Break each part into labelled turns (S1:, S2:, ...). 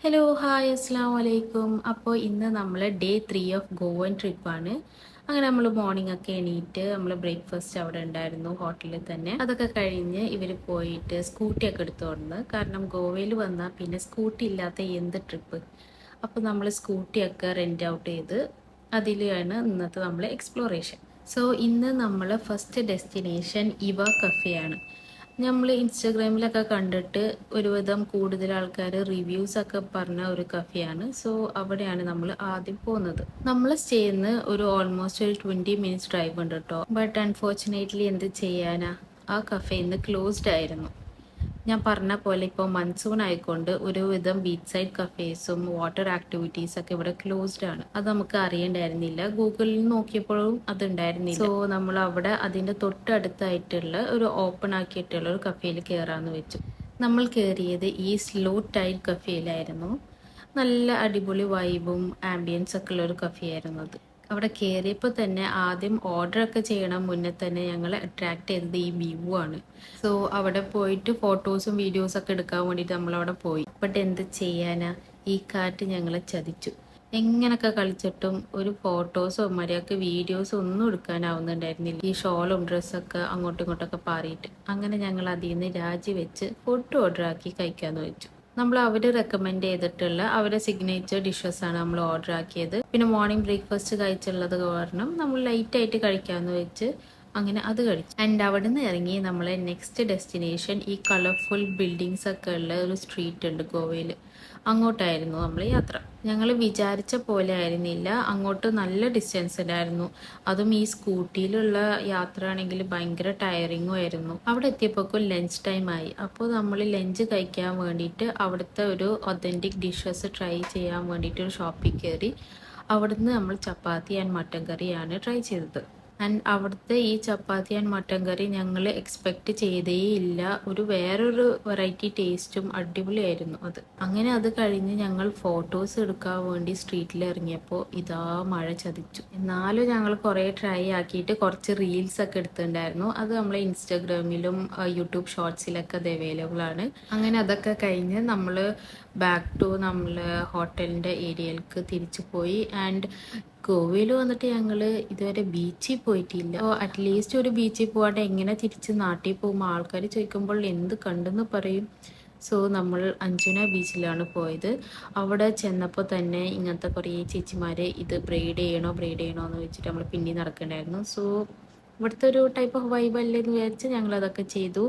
S1: Hello hi അസ്സാം വലൈക്കും. അപ്പോൾ ഇന്ന് നമ്മൾ ഡേ 3 ഓഫ് ഗോവൻ ട്രിപ്പാണ്. അങ്ങനെ നമ്മൾ മോർണിംഗ് ഒക്കെ എണീറ്റ് നമ്മൾ ബ്രേക്ക്ഫാസ്റ്റ് അവിടെ ഉണ്ടായിരുന്നു ഹോട്ടലിൽ തന്നെ. അതൊക്കെ കഴിഞ്ഞ് ഇവർ പോയിട്ട് സ്കൂട്ടിയൊക്കെ എടുത്തുകൊണ്ട്, കാരണം ഗോവയിൽ വന്നാൽ പിന്നെ സ്കൂട്ടി ഇല്ലാത്ത എന്ത് ട്രിപ്പ്. അപ്പോൾ നമ്മൾ സ്കൂട്ടിയൊക്കെ റെൻ്റ് ഔട്ട് ചെയ്ത് അതിലാണ് ഇന്നത്തെ നമ്മൾ എക്സ്പ്ലോറേഷൻ. സോ ഇന്ന് നമ്മൾ ഫസ്റ്റ് ഡെസ്റ്റിനേഷൻ ഇവ കഫേയാണ്. നമ്മൾ ഇൻസ്റ്റഗ്രാമിലൊക്കെ കണ്ടിട്ട് ഒരുവിധം കൂടുതൽ ആൾക്കാർ റിവ്യൂസൊക്കെ പറഞ്ഞ ഒരു കഫേയാണ്. സോ അവിടെയാണ് നമ്മൾ ആദ്യം പോകുന്നത്. നമ്മൾ സ്റ്റേന്ന് ഒരു ഓൾമോസ്റ്റ് ഒരു 20 മിനിറ്റ്സ് ഡ്രൈവ് ഉണ്ട് കേട്ടോ. ബട്ട് അൺഫോർച്ചുനേറ്റ്ലി എന്ത് ചെയ്യാനാ, ആ കഫേ ഇന്ന് ക്ലോസ്ഡ് ആയിരുന്നു. ഞാൻ പറഞ്ഞ പോലെ ഇപ്പോൾ മൺസൂൺ ആയിക്കൊണ്ട് ഒരുവിധം ബീച്ച് സൈഡ് കഫേസും വാട്ടർ ആക്ടിവിറ്റീസ് ഒക്കെ ഇവിടെ ക്ലോസ്ഡ് ആണ്. അത് നമുക്ക് അറിയണ്ടായിരുന്നില്ല. ഗൂഗിളിൽ നോക്കിയപ്പോഴും അത് ഉണ്ടായിരുന്നില്ല. സോ നമ്മൾ അവിടെ അതിന്റെ തൊട്ടടുത്തായിട്ടുള്ള ഒരു ഓപ്പൺ ആക്കിയിട്ടുള്ള ഒരു കഫേയിൽ കയറാന്ന് വെച്ചു. നമ്മൾ കയറിയത് ഈ സ്ലോ ടൈഡ് കഫേയിലായിരുന്നു. നല്ല അടിപൊളി വൈബും ആംബിയൻസ് ഒക്കെ ഉള്ള ഒരു കഫേ ആയിരുന്നു അത്. അവിടെ കയറിയപ്പോൾ തന്നെ ആദ്യം ഓർഡർ ഒക്കെ ചെയ്യണം മുന്നേ തന്നെ ഞങ്ങളെ അട്രാക്ട് ചെയ്തത് ഈ വ്യൂ ആണ്. സോ അവിടെ പോയിട്ട് ഫോട്ടോസും വീഡിയോസും ഒക്കെ എടുക്കാൻ വേണ്ടിയിട്ട് നമ്മളവിടെ പോയി. ബട്ട് എന്ത് ചെയ്യാനാ, ഈ കാറ്റ് ഞങ്ങളെ ചതിച്ചു. എങ്ങനൊക്കെ കളിച്ചിട്ടും ഒരു ഫോട്ടോസോ മര്യാദക്ക് വീഡിയോസോ ഒന്നും എടുക്കാനാവുന്നുണ്ടായിരുന്നില്ല. ഈ ഷോളും ഡ്രസ്സൊക്കെ അങ്ങോട്ടും ഇങ്ങോട്ടൊക്കെ പാറിയിട്ട്. അങ്ങനെ ഞങ്ങൾ അതിൽ നിന്ന് രാജിവെച്ച് ഫുഡ് ഓർഡർ ആക്കി കഴിക്കാമെന്ന് വെച്ചു. നമ്മൾ അവർ റെക്കമെൻഡ് ചെയ്തിട്ടുള്ള അവരുടെ സിഗ്നേച്ചർ ഡിഷസ് ആണ് നമ്മൾ ഓർഡർ ആക്കിയത്. പിന്നെ മോർണിംഗ് ബ്രേക്ക്ഫാസ്റ്റ് കഴിച്ചുള്ളത് കാരണം നമ്മൾ ലൈറ്റ് ആയിട്ട് കഴിക്കാമെന്ന് വെച്ച് അങ്ങനെ അത് കഴിച്ചു. ആൻഡ് അവിടെ നിന്ന് ഇറങ്ങി നമ്മളെ നെക്സ്റ്റ് ഡെസ്റ്റിനേഷൻ ഈ കളർഫുൾ ബിൽഡിങ്സ് ഒക്കെ ഉള്ള ഒരു സ്ട്രീറ്റ് ഉണ്ട് ഗോവയിൽ. അങ്ങോട്ടായിരുന്നു നമ്മൾ യാത്ര. ഞങ്ങൾ വിചാരിച്ച പോലെ ആയിരുന്നില്ല, അങ്ങോട്ട് നല്ല ഡിസ്റ്റൻസ് ഉണ്ടായിരുന്നു. അതും ഈ സ്കൂട്ടിയിലുള്ള യാത്ര ആണെങ്കിൽ ഭയങ്കര ടയറിങ്ങും ആയിരുന്നു. അവിടെ എത്തിയപ്പോഴേക്കും ലഞ്ച് ടൈം ആയി. അപ്പോൾ നമ്മൾ ലഞ്ച് കഴിക്കാൻ വേണ്ടിയിട്ട് അവിടുത്തെ ഒരു ഒതൻറ്റിക് ഡിഷസ് ട്രൈ ചെയ്യാൻ വേണ്ടിയിട്ട് ഒരു ഷോപ്പിൽ കയറി. അവിടുന്ന് നമ്മൾ ചപ്പാത്തി ആൻഡ് മട്ടൻ കറിയാണ് ട്രൈ ചെയ്തത്. ആൻഡ് അവിടുത്തെ ഈ ചപ്പാത്തി ആൻഡ് മട്ടൻ കറി ഞങ്ങൾ എക്സ്പെക്റ്റ് ചെയ്തേയില്ല. ഒരു വേറൊരു വെറൈറ്റി ടേസ്റ്റും അടിപൊളിയായിരുന്നു അത്. അങ്ങനെ അത് കഴിഞ്ഞ് ഞങ്ങൾ ഫോട്ടോസ് എടുക്കാൻ വേണ്ടി സ്ട്രീറ്റിൽ ഇറങ്ങിയപ്പോൾ ഇതാ മഴ ചതിച്ചു. എന്നാലും ഞങ്ങൾ കുറേ ട്രൈ ആക്കിയിട്ട് കുറച്ച് റീൽസ് ഒക്കെ എടുത്തിട്ടുണ്ടായിരുന്നു. അത് നമ്മളെ ഇൻസ്റ്റാഗ്രാമിലും യൂട്യൂബ് ഷോർട്സിലൊക്കെ അത് അവൈലബിൾ ആണ്. അങ്ങനെ അതൊക്കെ കഴിഞ്ഞ് നമ്മൾ ബാക്ക് ടു നമ്മൾ ഹോട്ടലിൻ്റെ ഏരിയയിലേക്ക് തിരിച്ചു പോയി. ആൻഡ് ഗോവയിൽ വന്നിട്ട് ഞങ്ങൾ ഇതുവരെ ബീച്ചിൽ പോയിട്ടില്ല. അപ്പോൾ അറ്റ്ലീസ്റ്റ് ഒരു ബീച്ചിൽ പോകാണ്ട് എങ്ങനെ തിരിച്ച് നാട്ടിൽ പോകുമ്പോൾ ആൾക്കാർ ചോദിക്കുമ്പോൾ എന്ത് കണ്ടെന്ന് പറയും. സോ നമ്മൾ അഞ്ജന ബീച്ചിലാണ് പോയത്. അവിടെ ചെന്നപ്പോൾ തന്നെ ഇങ്ങനത്തെ കുറേ ചേച്ചിമാർ ഇത് ബ്രെയ്ഡ് ചെയ്യണോ എന്ന് വെച്ചിട്ട് നമ്മൾ പിന്നെ നടക്കണ്ടായിരുന്നു. സോ ഇവിടുത്തെ ഒരു ടൈപ്പ് ഓഫ് വൈബ് അല്ലേ എന്ന് വിചാരിച്ച് ഞങ്ങളതൊക്കെ ചെയ്തു.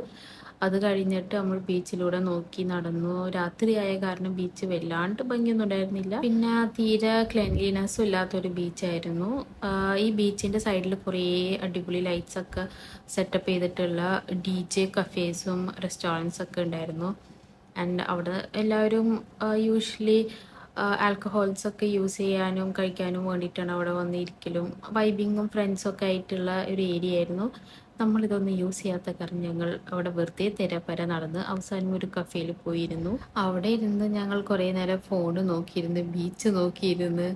S1: അത് കഴിഞ്ഞിട്ട് നമ്മൾ ബീച്ചിലൂടെ നോക്കി നടന്നു. രാത്രിയായ കാരണം ബീച്ച് വല്ലാണ്ട് ഭംഗിയൊന്നും ഉണ്ടായിരുന്നില്ല. പിന്നെ തീരെ ക്ലെൻലിനെസ്സും ഇല്ലാത്തൊരു ബീച്ചായിരുന്നു. ഈ ബീച്ചിൻ്റെ സൈഡിൽ കുറേ അടിപൊളി ലൈറ്റ്സ് ഒക്കെ സെറ്റപ്പ് ചെയ്തിട്ടുള്ള DJ കഫേസും റെസ്റ്റോറൻറ്റ്സ് ഒക്കെ ഉണ്ടായിരുന്നു. ആൻഡ് അവിടെ എല്ലാവരും യൂഷ്വലി ആൽക്കഹോൾസ് ഒക്കെ യൂസ് ചെയ്യാനും കഴിക്കാനും വേണ്ടിയിട്ടാണ് അവിടെ വന്നിരിക്കലും വൈബിങ്ങും ഫ്രണ്ട്സൊക്കെ ആയിട്ടുള്ള ഒരു ഏരിയ ആയിരുന്നു. നമ്മളിതൊന്നും യൂസ് ചെയ്യാത്ത കാരണം ഞങ്ങൾ അവിടെ വെറുതെ തെരപ്പര നടന്ന് അവസാനം ഒരു കഫേയിൽ പോയിരുന്നു. അവിടെ ഇരുന്ന് ഞങ്ങൾ കുറേ നേരം ഫോൺ നോക്കിയിരുന്ന് ബീച്ച് നോക്കിയിരുന്ന്.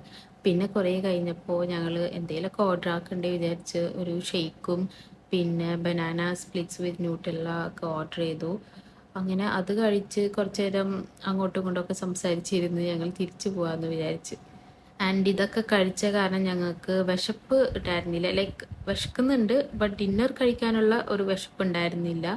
S1: പിന്നെ കുറേ കഴിഞ്ഞപ്പോൾ ഞങ്ങൾ എന്തെങ്കിലുമൊക്കെ ഓർഡർ ആക്കണ്ടേ വിചാരിച്ച് ഒരു ഷെയ്ക്കും പിന്നെ ബനാന സ്പ്ലിറ്റ്സ് വിത്ത് ന്യൂട്ടെല്ല ഒക്കെ ഓർഡർ ചെയ്തു. അങ്ങനെ അത് കഴിച്ച് കുറച്ച് നേരം അങ്ങോട്ടും ഇങ്ങോട്ടുമൊക്കെ സംസാരിച്ചിരുന്ന് ഞങ്ങൾ തിരിച്ചു പോകാമെന്ന് വിചാരിച്ച്. ആൻഡ് ഇതൊക്കെ കഴിച്ച കാരണം ഞങ്ങൾക്ക് വിശപ്പ് ഉണ്ടായിരുന്നില്ല. ലൈക്ക് വിശക്കുന്നുണ്ട്, ബട്ട് ഡിന്നർ കഴിക്കാനുള്ള ഒരു വിശപ്പ് ഉണ്ടായിരുന്നില്ല.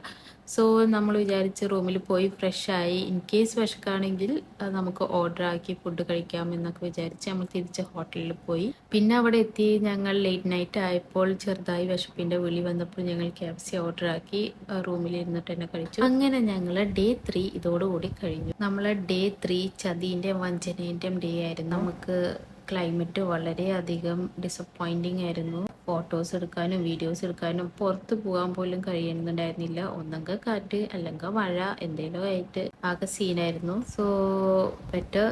S1: സോ നമ്മൾ വിചാരിച്ച് റൂമിൽ പോയി ഫ്രഷായി ഇൻ കേസ് വിശക്കാണെങ്കിൽ നമുക്ക് ഓർഡർ ആക്കി ഫുഡ് കഴിക്കാം എന്നൊക്കെ വിചാരിച്ച് നമ്മൾ തിരിച്ച് ഹോട്ടലിൽ പോയി. പിന്നെ അവിടെ എത്തി ഞങ്ങൾ ലേറ്റ് നൈറ്റ് ആയപ്പോൾ ചെറുതായി വിശപ്പിൻ്റെ വിളി വന്നപ്പോൾ ഞങ്ങൾ KFC ഓർഡർ ആക്കി റൂമിൽ ഇരുന്നിട്ട് തന്നെ കഴിച്ചു. അങ്ങനെ ഞങ്ങൾ ഡേ 3 ഇതോടുകൂടി കഴിഞ്ഞു. നമ്മളെ ഡേ 3 ചതീൻ്റെയും വഞ്ചനേൻ്റെയും ഡേ ആയിരുന്നു. നമുക്ക് ക്ലൈമറ്റ് വളരെയധികം ഡിസപ്പോയിൻറ്റിങ് ആയിരുന്നു. ഫോട്ടോസ് എടുക്കാനും വീഡിയോസ് എടുക്കാനും പുറത്ത് പോകാൻ പോലും കഴിയുന്നുണ്ടായിരുന്നില്ല. ഒന്നെങ്കിൽ കാറ്റ് അല്ലെങ്കിൽ മഴ എന്തെങ്കിലും ആയിട്ട് ആകെ സീനായിരുന്നു. So better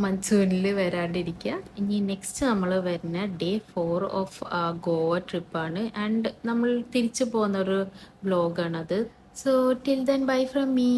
S1: മൺസൂണിൽ വരാണ്ടിരിക്കുക. ഇനി നെക്സ്റ്റ് നമ്മൾ വരുന്ന ഡേ 4 ഓഫ് ഗോവ ട്രിപ്പാണ്. ആൻഡ് നമ്മൾ തിരിച്ചു പോകുന്ന ഒരു വ്ലോഗാണത്. So till then bye from me.